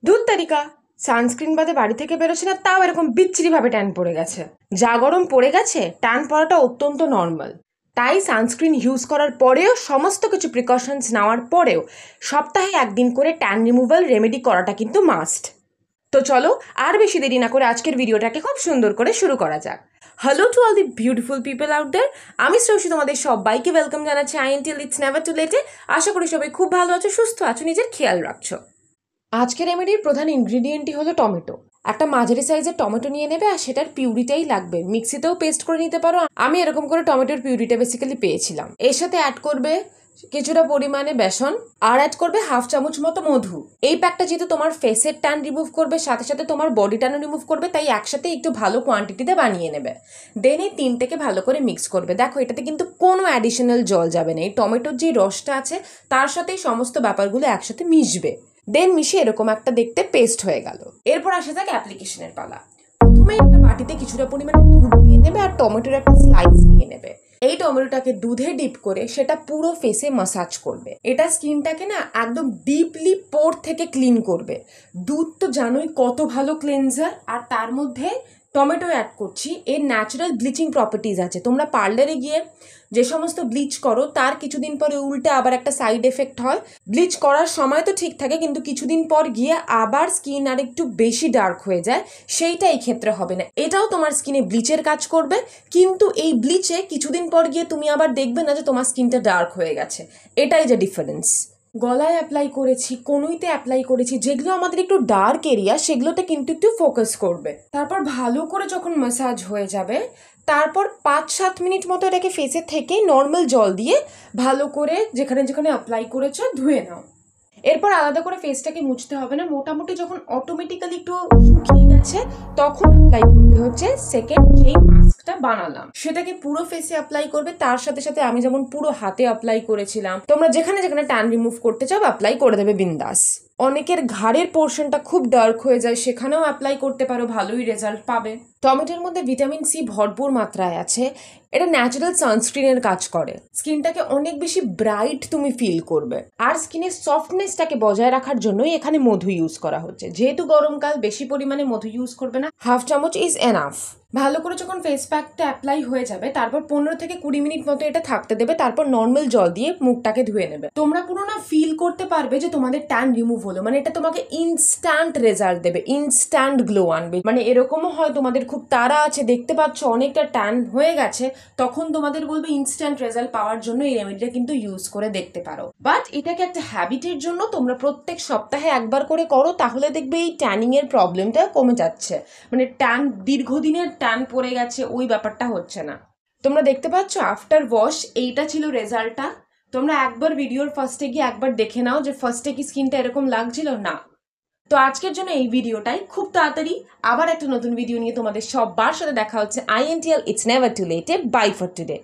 ধুর তারিকা, সানস্ক্রিন বাদে বাড়ি থেকে বেরোচ্ছে না, তাও এরকম বিচ্ছিরিভাবে ট্যান পড়ে গেছে। যা গরম পড়ে গেছে, ট্যান পড়াটা অত্যন্ত নর্মাল। তাই সানস্ক্রিন ইউজ করার পরেও, সমস্ত কিছু প্রিকশনস নেওয়ার পরেও সপ্তাহে একদিন করে ট্যান রিমুভাল রেমেডি করাটা কিন্তু মাস্ট। তো চলো আর বেশি দেরি না করে আজকের ভিডিওটাকে খুব সুন্দর করে শুরু করা যাক। Hello to all the beautiful people out there, আমি শ্রেয়সী তোমাদের সবাইকে ওয়েলকাম জানাচ্ছি আইএনটিএল ইটস নেভার টু লেটে। আশা করি সবাই খুব ভালো আছো, সুস্থ আছো, নিজের খেয়াল রাখছো। আজকের রেমেডির প্রধান ইনগ্রিডিয়েন্টই হলো টমেটো। একটা মাঝারি সাইজের টমেটো নিয়ে নেবে, আর সেটার পিউরিটাই লাগবে। মিক্সিতেও পেস্ট করে নিতে পারো, আমি এরকম করে টমেটোর পিউরিটা বেসিক্যালি পেয়েছিলাম। এর সাথে অ্যাড করবে কিছুটা পরিমাণে বেসন, আর অ্যাড করবে 1/2 চামচ মতো মধু। এই প্যাকটা যেহেতু তোমার ফেসের ট্যান রিমুভ করবে, সাথে সাথে তোমার বডি ট্যানও রিমুভ করবে, তাই একসাথে একটু ভালো কোয়ান্টিটিতে বানিয়ে নেবে। দেন এই তিনটেকে ভালো করে মিক্স করবে। দেখো, এটাতে কিন্তু কোনো অ্যাডিশনাল জল যাবে না। এই টমেটোর যে রসটা আছে তার সাথেই সমস্ত ব্যাপারগুলো একসাথে মিশবে। দেন মিশিয়ে এরকম একটা দেখতে পেস্ট হয়ে গেল। এরপর আসা যাক অ্যাপ্লিকেশনের পালা। প্রথমে একটা বাটিতে কিছুটা পরিমাণে দুধ নিয়ে নেবে, আর টমেটোর একটা স্লাইস নিয়ে নেবে। এই টমেটোটাকে দুধে ডিপ করে সেটা পুরো ফেসে মাসাজ করবে। এটা স্কিনটাকে না একদম ডিপলি পোর থেকে ক্লিন করবে। দুধ তো জানোই কত ভালো ক্লিনজার, আর তার মধ্যে টমেটো অ্যাড করছি। এর ন্যাচারাল ব্লিচিং প্রপার্টিজ আছে। তোমরা পার্লারে গিয়ে যে সমস্ত ব্লিচ করো, তার কিছুদিন পরে উল্টে আবার একটা সাইড এফেক্ট হয়। ব্লিচ করার সময় তো ঠিক থাকে, কিন্তু কিছুদিন পর গিয়ে আবার স্কিন আর একটু বেশি ডার্ক হয়ে যায়। সেইটা এই ক্ষেত্রে হবে না। এটাও তোমার স্কিনে ব্লিচের কাজ করবে, কিন্তু এই ব্লিচে কিছুদিন পর গিয়ে তুমি আবার দেখবে না যে তোমার স্কিনটা ডার্ক হয়ে গেছে। এটাই যে ডিফারেন্স। গলায় অ্যাপ্লাই করেছি, কনুইতে অ্যাপ্লাই করেছি, যেগুলো আমাদের একটু ডার্ক এরিয়া, সেগুলোতে কিন্তু একটু ফোকাস করবে। তারপর ভালো করে যখন ম্যাসাজ হয়ে যাবে, তারপর 5-7 মিনিট মতো এটাকে ফেসে থেকে নর্মাল জল দিয়ে ভালো করে যেখানে যেখানে অ্যাপ্লাই করেছো ধুয়ে নাও। এরপর আলাদা করে ফেসটাকে মুছতে হবে না। মোটামুটি যখন অটোমেটিক্যালি একটু শুকিয়ে গেছে, তখন অ্যাপ্লাই করবে হচ্ছে সেকেন্ড যেই মাস্কটা বানালাম, সেটাকে পুরো ফেসে অ্যাপ্লাই করবে। তার সাথে সাথে আমি যেমন পুরো হাতে অ্যাপ্লাই করেছিলাম, তোমরা যেখানে যেখানে ট্যান রিমুভ করতে চাও অ্যাপ্লাই করে দেবে বিন্দাস। অনেকের ঘাড়ের পোর্শনটা খুব ডার্ক হয়ে যায়, সেখানেও অ্যাপ্লাই করতে পারো, ভালোই রেজাল্ট পাবে। টমেটোর মধ্যে ভিটামিন সি ভরপুর মাত্রায় আছে। এটা ন্যাচারাল সানস্ক্রিনের কাজ করে। স্কিনটাকে অনেক বেশি ব্রাইট তুমি ফিল করবে। আর স্কিনের সফটনেসটাকে বজায় রাখার জন্যই এখানে মধু ইউজ করা হচ্ছে। যেহেতু গরমকাল, বেশি পরিমাণে মধু ইউজ করবে না, 1/2 চামচ ইজ এনাফ। ভালো করে যখন ফেস প্যাকটা অ্যাপ্লাই হয়ে যাবে, তারপর 15 থেকে 20 মিনিট মতো এটা থাকতে দেবে। তারপর নর্মাল জল দিয়ে মুখটাকে ধুয়ে নেবে। তোমরা পুরো না ফিল করতে পারবে যে তোমাদের ট্যান রিমুভ হলো। মানে এটা তোমাকে ইনস্ট্যান্ট রেজাল্ট দেবে, ইনস্ট্যান্ট গ্লো আনবে। মানে এরকমও হয় তোমাদের খুব তাড়া আছে, দেখতে পাচ্ছ অনেকটা ট্যান হয়ে গেছে, তখন তোমাদের বলবে ইনস্ট্যান্ট রেজাল্ট পাওয়ার জন্য এই রেমেডিটা কিন্তু ইউজ করে দেখতে পারো। বাট এটাকে একটা হ্যাবিটের জন্য তোমরা প্রত্যেক সপ্তাহে একবার করে করো, তাহলে দেখবে এই ট্যানিং এর প্রবলেমটা কমে যাচ্ছে। মানে ট্যান, দীর্ঘদিনের ট্যান পড়ে গেছে, ওই ব্যাপারটা হচ্ছে না। তোমরা দেখতে পাচ্ছ আফটার ওয়াশ এইটা ছিল রেজাল্টটা। তোমরা একবার ভিডিওর ফার্স্টে গিয়ে একবার দেখে নাও যে ফার্স্টে কি স্কিনটা এরকম লাগছিল না। তো আজকের জন্য এই ভিডিওটাই। খুব তাড়াতাড়ি আবার একটা নতুন ভিডিও নিয়ে তোমাদের সবার সাথে দেখা হচ্ছে। INTL it's never too late. Bye for today.